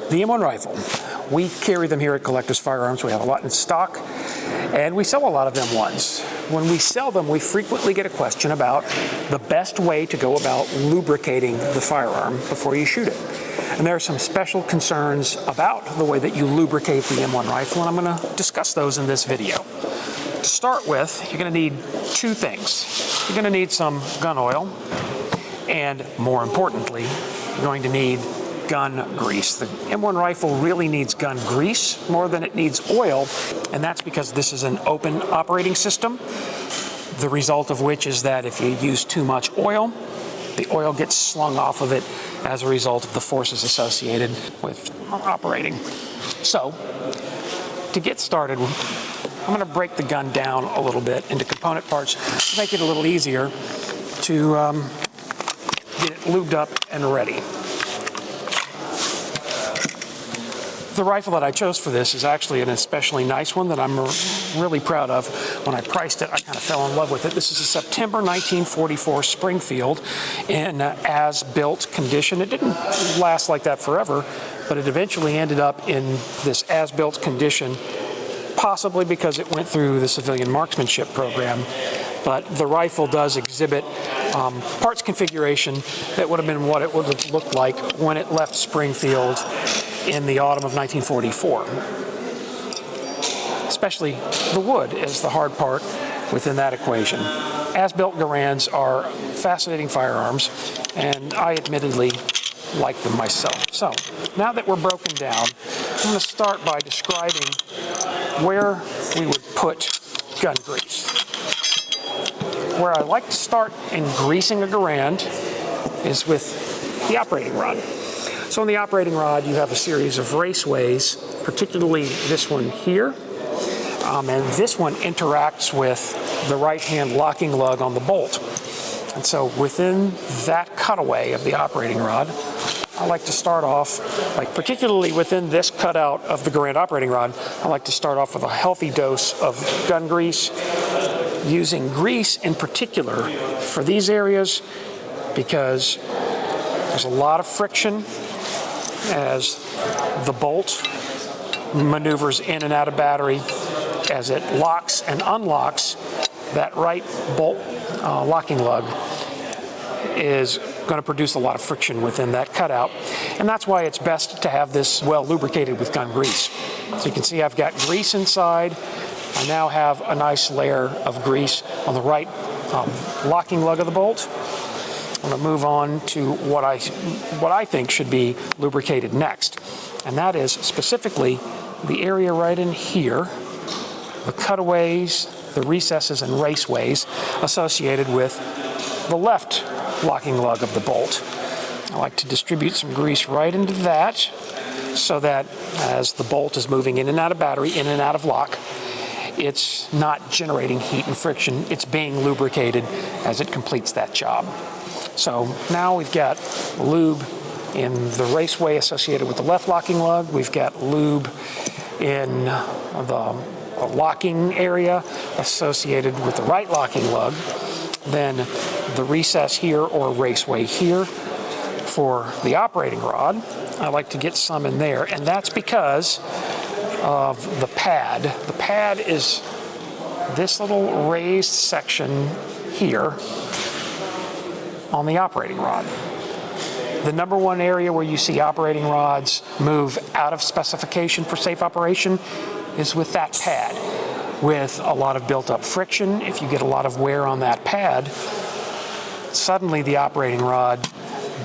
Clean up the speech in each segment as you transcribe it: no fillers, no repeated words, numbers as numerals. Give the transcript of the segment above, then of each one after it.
The M1 rifle. We carry them here at Collectors Firearms. We have a lot in stock, and we sell a lot of M1s. When we sell them, we frequently get a question about the best way to go about lubricating the firearm before you shoot it. And there are some special concerns about the way that you lubricate the M1 rifle, and I'm going to discuss those in this video. To start with, you're going to need two things. You're going to need some gun oil, and more importantly, you're going to need gun grease. The M1 rifle really needs gun grease more than it needs oil, and that's because this is an open operating system, the result of which is that if you use too much oil, the oil gets slung off of it as a result of the forces associated with operating. So, to get started, I'm going to break the gun down a little bit into component parts to make it a little easier to get it lubed up and ready. The rifle that I chose for this is actually an especially nice one that I'm really proud of. When I priced it, I kind of fell in love with it. This is a September 1944 Springfield in as-built condition. It didn't last like that forever, but it eventually ended up in this as-built condition, possibly because it went through the civilian marksmanship program. But the rifle does exhibit parts configuration that would have been what it would have looked like when it left Springfield in the autumn of 1944. Especially the wood is the hard part within that equation. As-built Garands are fascinating firearms, and I admittedly like them myself. So, now that we're broken down, I'm going to start by describing where we would put gun grease. Where I like to start in greasing a Garand is with the operating rod. So in the operating rod, you have a series of raceways, particularly this one here, and this one interacts with the right-hand locking lug on the bolt. And so within that cutaway of the operating rod, I like to start off, particularly within this cutout of the Garand operating rod, I like to start off with a healthy dose of gun grease, using grease in particular for these areas because there's a lot of friction as the bolt maneuvers in and out of battery. As it locks and unlocks, that right bolt locking lug is going to produce a lot of friction within that cutout, and that's why it's best to have this well lubricated with gun grease. So you can see I've got grease inside. I now have a nice layer of grease on the right locking lug of the bolt. I'm going to move on to what I think should be lubricated next, and that is specifically the area right in here, the cutaways, the recesses and raceways associated with the left locking lug of the bolt. I like to distribute some grease right into that so that as the bolt is moving in and out of battery, in and out of lock, it's not generating heat and friction, it's being lubricated as it completes that job. So now we've got lube in the raceway associated with the left locking lug. We've got lube in the locking area associated with the right locking lug. Then the recess here or raceway here for the operating rod. I like to get some in there, and that's because of the pad. The pad is this little raised section here on the operating rod. The number one area where you see operating rods move out of specification for safe operation is with that pad. With a lot of built-up friction, if you get a lot of wear on that pad, suddenly the operating rod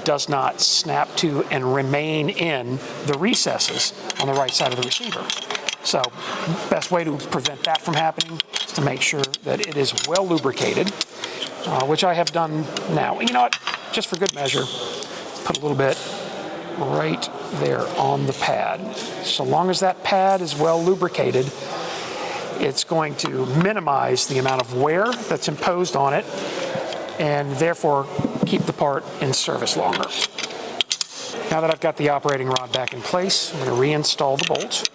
does not snap to and remain in the recesses on the right side of the receiver. So, best way to prevent that from happening is to make sure that it is well lubricated, which I have done now. You know what? Just for good measure, put a little bit right there on the pad. So long as that pad is well lubricated, it's going to minimize the amount of wear that's imposed on it and therefore keep the part in service longer. Now that I've got the operating rod back in place, I'm going to reinstall the bolt.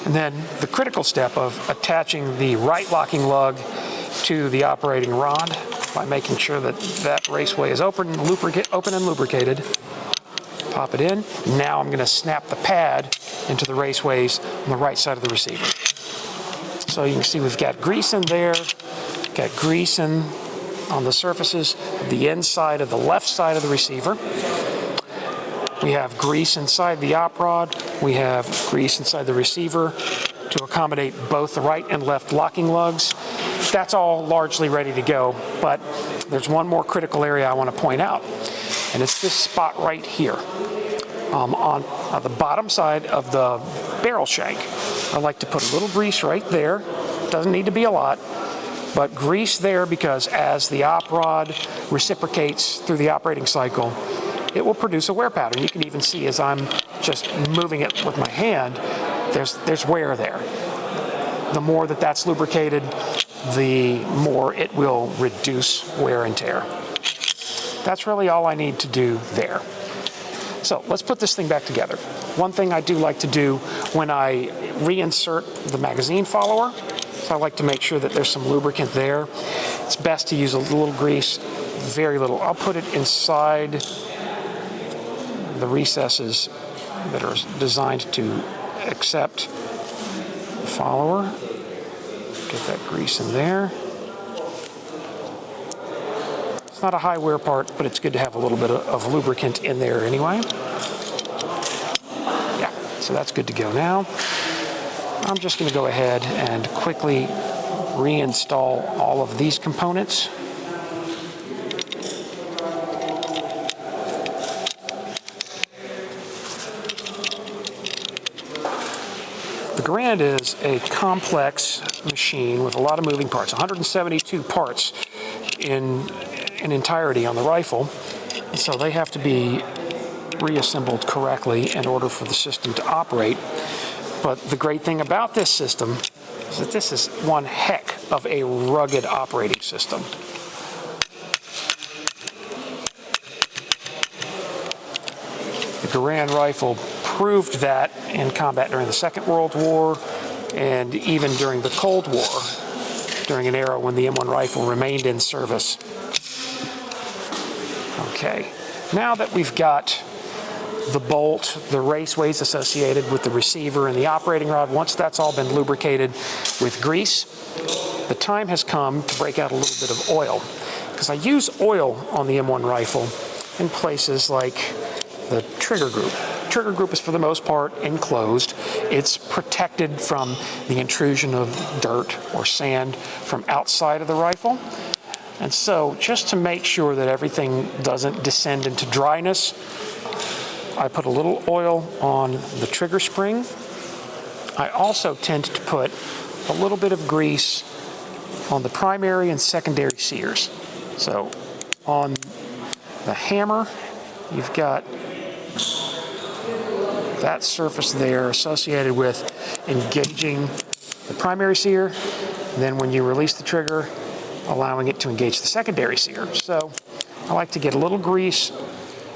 And then the critical step of attaching the right locking lug to the operating rod. by making sure that that raceway is open and lubricated. Pop it in. Now I'm going to snap the pad into the raceways on the right side of the receiver. So you can see we've got grease in there, got grease in on the surfaces of the inside of the left side of the receiver. We have grease inside the op rod. We have grease inside the receiver to accommodate both the right and left locking lugs. That's all largely ready to go, but there's one more critical area I want to point out, and it's this spot right here. On the bottom side of the barrel shank, I like to put a little grease right there. Doesn't need to be a lot, but grease there because as the op rod reciprocates through the operating cycle, it will produce a wear pattern. You can even see as I'm just moving it with my hand, there's wear there. The more that that's lubricated, the more it will reduce wear and tear. That's really all I need to do there. So let's put this thing back together. One thing I do like to do when I reinsert the magazine follower, so I like to make sure that there's some lubricant there. It's best to use a little grease, very little. I'll put it inside the recesses that are designed to accept the follower. Get that grease in there. It's not a high wear part, but it's good to have a little bit of lubricant in there anyway. Yeah, so that's good to go now. I'm just going to go ahead and quickly reinstall all of these components. The Garand is a complex machine with a lot of moving parts, 172 parts in entirety on the rifle, and so they have to be reassembled correctly in order for the system to operate. But the great thing about this system is that this is one heck of a rugged operating system. The Garand rifle proved that in combat during the Second World War and even during the Cold War, during an era when the M1 rifle remained in service. Okay, now that we've got the bolt, the raceways associated with the receiver and the operating rod, once that's all been lubricated with grease, the time has come to break out a little bit of oil. Because I use oil on the M1 rifle in places like the trigger group. Trigger group is for the most part enclosed. It's protected from the intrusion of dirt or sand from outside of the rifle. And so just to make sure that everything doesn't descend into dryness, I put a little oil on the trigger spring. I also tend to put a little bit of grease on the primary and secondary sears. So on the hammer, you've got that surface there associated with engaging the primary sear, and then when you release the trigger, allowing it to engage the secondary sear. So I like to get a little grease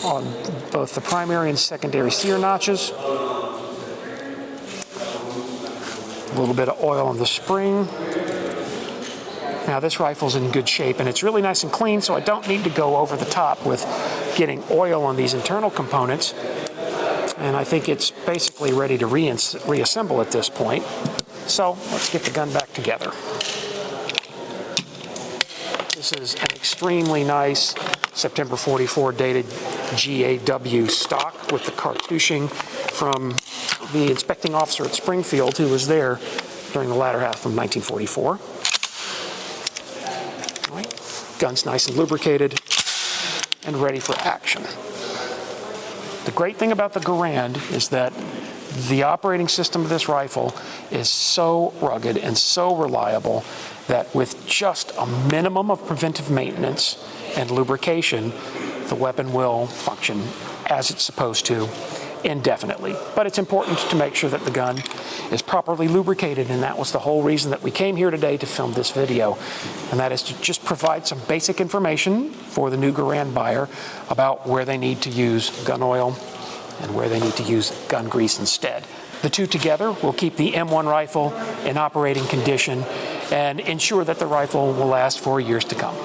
on both the primary and secondary sear notches. A little bit of oil on the spring. Now this rifle's in good shape and it's really nice and clean, so I don't need to go over the top with getting oil on these internal components. And I think it's basically ready to reassemble at this point. So let's get the gun back together. This is an extremely nice September 44 dated GAW stock with the cartouching from the inspecting officer at Springfield who was there during the latter half of 1944. All right. Gun's nice and lubricated and ready for action. The great thing about the Garand is that the operating system of this rifle is so rugged and so reliable that with just a minimum of preventive maintenance and lubrication, the weapon will function as it's supposed to indefinitely. But it's important to make sure that the gun is properly lubricated, and that was the whole reason that we came here today to film this video, and that is to just provide some basic information for the new Garand buyer about where they need to use gun oil and where they need to use gun grease instead. The two together will keep the M1 rifle in operating condition and ensure that the rifle will last for years to come.